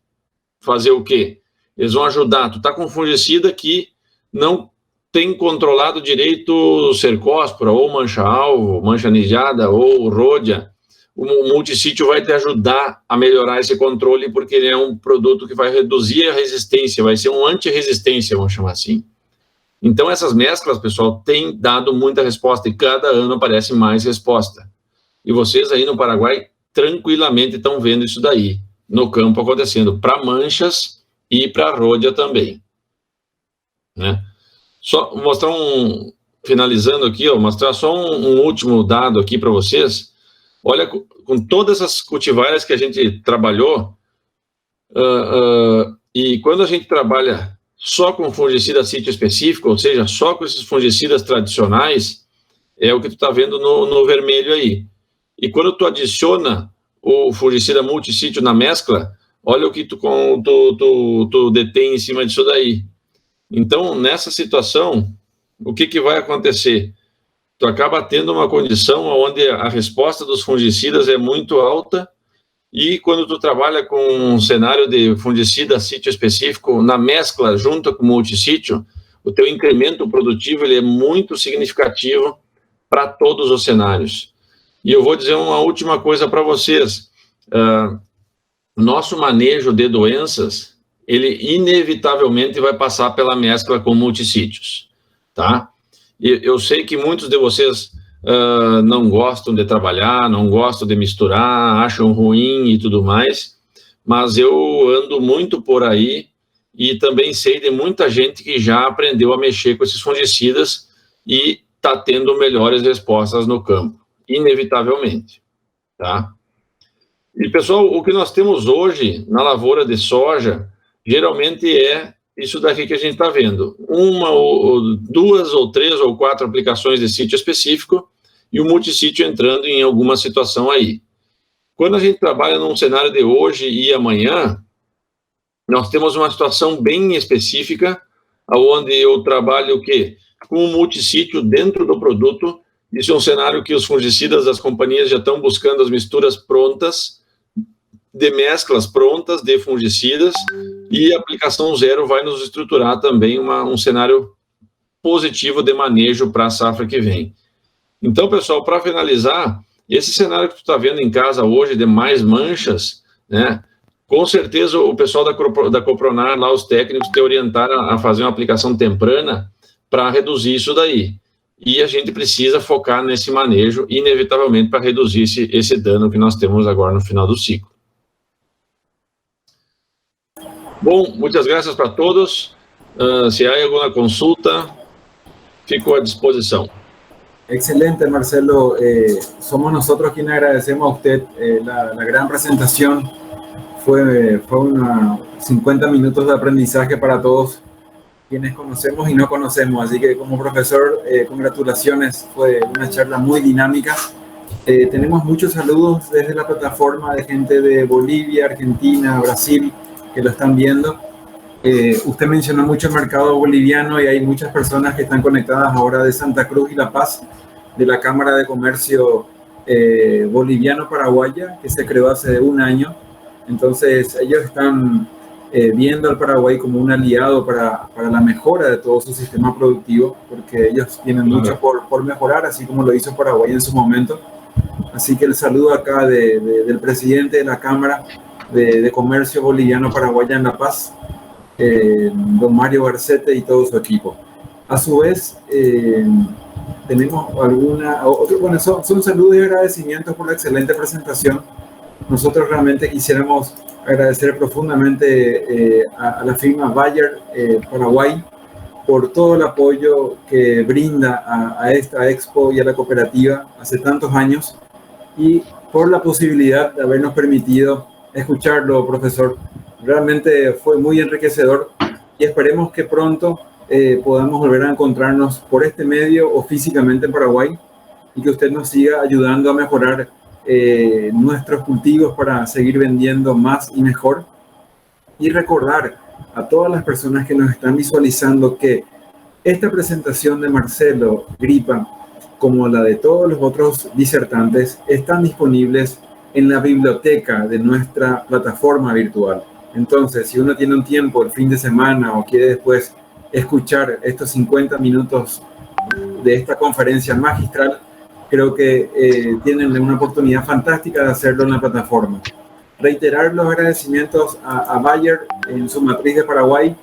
fazer o quê? Eles vão ajudar. Tu tá com um fungicida que não tem controlado direito o cercóspora, ou mancha-alvo, mancha nijada, ou rhodia. O multissítio vai te ajudar a melhorar esse controle, porque ele é um produto que vai reduzir a resistência, vai ser um anti-resistência, vamos chamar assim. Então, essas mesclas, pessoal, têm dado muita resposta, e cada ano aparece mais resposta. E vocês aí no Paraguai, tranquilamente estão vendo isso daí, no campo acontecendo, para manchas e para rhodia também. Né? Só mostrar finalizando aqui, ó, mostrar só um último dado aqui para vocês. Olha, com todas essas cultivares que a gente trabalhou, e quando a gente trabalha só com fungicida sítio específico, ou seja, só com esses fungicidas tradicionais, é o que tu está vendo no vermelho aí. E quando tu adiciona o fungicida multissítio na mescla, olha o que tu detém em cima disso daí. Então, nessa situação, o que vai acontecer? Tu acaba tendo uma condição onde a resposta dos fungicidas é muito alta, e quando tu trabalha com um cenário de fungicida sítio específico na mescla junto com o multissítio, o teu incremento produtivo ele é muito significativo para todos os cenários. E eu vou dizer uma última coisa para vocês. Nosso manejo de doenças, ele inevitavelmente vai passar pela mescla com multissítios, tá? Eu sei que muitos de vocês não gostam de trabalhar, não gostam de misturar, acham ruim e tudo mais, mas eu ando muito por aí e também sei de muita gente que já aprendeu a mexer com esses fungicidas e está tendo melhores respostas no campo, inevitavelmente, tá? E, pessoal, o que nós temos hoje na lavoura de soja, geralmente é isso daqui que a gente está vendo. Uma, ou duas, ou três, ou quatro aplicações de sítio específico e o multissítio entrando em alguma situação aí. Quando a gente trabalha num cenário de hoje e amanhã, nós temos uma situação bem específica, onde eu trabalho o quê? Com o multissítio dentro do produto. Isso é um cenário que os fungicidas das companhias já estão buscando as misturas prontas, de mesclas prontas de fungicidas, e a aplicação zero vai nos estruturar também um cenário positivo de manejo para a safra que vem. Então, pessoal, para finalizar, esse cenário que tu está vendo em casa hoje de mais manchas, né, com certeza o pessoal da Copronar, lá os técnicos, te orientaram a fazer uma aplicação temprana para reduzir isso daí. E a gente precisa focar nesse manejo, inevitavelmente, para reduzir esse dano que nós temos agora no final do ciclo. Bom, muitas graças para todos. Se há alguma consulta, fico à disposição. Excelente, Marcelo. Somos nosotros quienes agradecemos a usted la gran presentación. Fue 50 minutos de aprendizaje para todos quienes conocemos y no conocemos. Así que como profesor, congratulaciones. Fue una charla muy dinámica. Tenemos muchos saludos desde la plataforma de gente de Bolivia, Argentina, Brasil, que lo están viendo. Usted mencionó mucho el mercado boliviano y hay muchas personas que están conectadas ahora de Santa Cruz y La Paz, de la Cámara de Comercio Boliviano-Paraguaya, que se creó hace un año. Entonces ellos están viendo al Paraguay como un aliado para la mejora de todo su sistema productivo, porque ellos tienen mucho por mejorar, así como lo hizo Paraguay en su momento. Así que el saludo acá del presidente de la Cámara de Comercio Boliviano-Paraguaya en La Paz, don Mario Garcete y todo su equipo. A su vez, tenemos bueno, son saludos y agradecimientos por la excelente presentación. Nosotros realmente quisiéramos agradecer profundamente a la firma Bayer Paraguay por todo el apoyo que brinda a esta expo y a la cooperativa hace tantos años, y por la posibilidad de habernos permitido escucharlo, profesor. Realmente fue muy enriquecedor y esperemos que pronto podamos volver a encontrarnos por este medio o físicamente en Paraguay, y que usted nos siga ayudando a mejorar nuestros cultivos para seguir vendiendo más y mejor. Y recordar a todas las personas que nos están visualizando que esta presentación de Marcelo Gripa, como la de todos los otros disertantes, están disponibles en la biblioteca de nuestra plataforma virtual. Entonces, si uno tiene un tiempo el fin de semana o quiere después escuchar estos 50 minutos de esta conferencia magistral, creo que tienen una oportunidad fantástica de hacerlo en la plataforma. Reiterar los agradecimientos a Bayer en su matriz de Paraguay,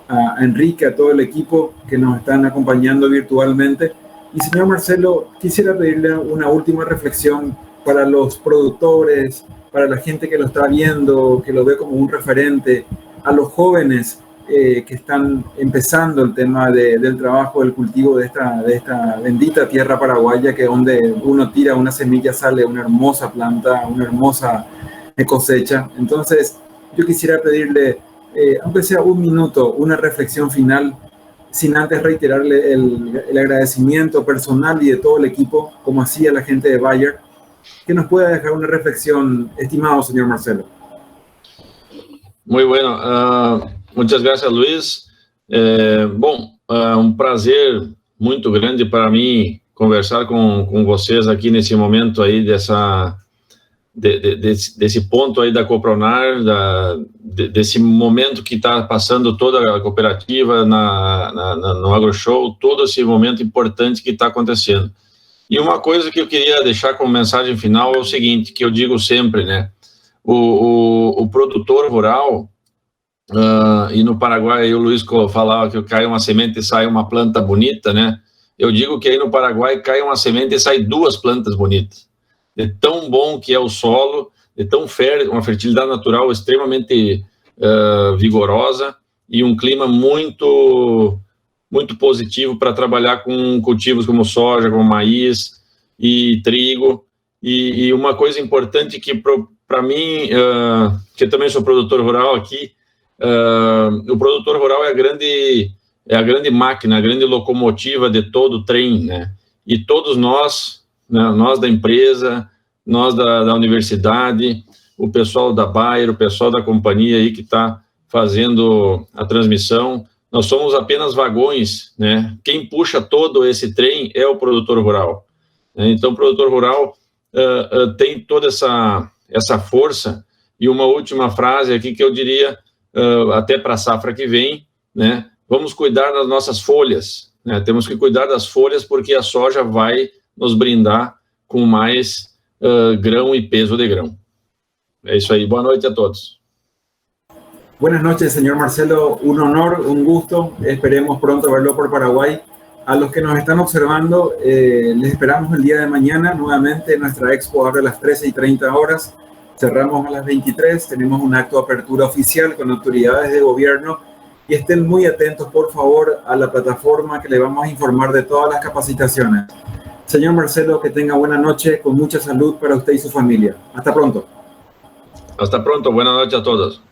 a Enrique, a todo el equipo que nos están acompañando virtualmente. Y señor Marcelo, quisiera pedirle una última reflexión para los productores, para la gente que lo está viendo, que lo ve como un referente, a los jóvenes que están empezando el tema del trabajo, del cultivo de esta bendita tierra paraguaya, que donde uno tira una semilla sale una hermosa planta, una hermosa cosecha. Entonces, yo quisiera pedirle, aunque sea un minuto, una reflexión final, sin antes reiterarle el agradecimiento personal y de todo el equipo, como hacía la gente de Bayer, que nos pueda dejar una reflexión, estimado señor Marcelo. Muy bueno, muchas gracias, Luis. Um prazer muito grande para mim conversar com vocês aqui nesse momento aí desse ponto aí da Copronar, desse momento que está passando toda a cooperativa no AgroShow, todo esse momento importante que está acontecendo. E uma coisa que eu queria deixar como mensagem final é o seguinte, que eu digo sempre, né? O produtor rural, e no Paraguai aí o Luiz falava que cai uma semente e sai uma planta bonita, né? Eu digo que aí no Paraguai cai uma semente e sai duas plantas bonitas. De tão bom que é o solo, de tão fértil, uma fertilidade natural extremamente vigorosa e um clima muito positivo para trabalhar com cultivos como soja, como maíz e trigo. E uma coisa importante que para mim, que eu também sou produtor rural aqui, o produtor rural é a grande máquina, a grande locomotiva de todo o trem, né? E todos nós, né, nós da empresa, nós da universidade, o pessoal da Bayer, o pessoal da companhia aí que está fazendo a transmissão, nós somos apenas vagões, né? Quem puxa todo esse trem é o produtor rural. Então, o produtor rural tem toda essa força. E uma última frase aqui que eu diria, até para a safra que vem, né? Vamos cuidar das nossas folhas, né? Temos que cuidar das folhas porque a soja vai nos brindar com mais grão e peso de grão. É isso aí. Boa noite a todos. Buenas noches, señor Marcelo. Un honor, un gusto. Esperemos pronto verlo por Paraguay. A los que nos están observando, les esperamos el día de mañana. Nuevamente, nuestra expo abre a las 13:30 horas. Cerramos a las 23. Tenemos un acto de apertura oficial con autoridades de gobierno. Y estén muy atentos, por favor, a la plataforma que le vamos a informar de todas las capacitaciones. Señor Marcelo, que tenga buena noche, con mucha salud para usted y su familia. Hasta pronto. Hasta pronto. Buenas noches a todos.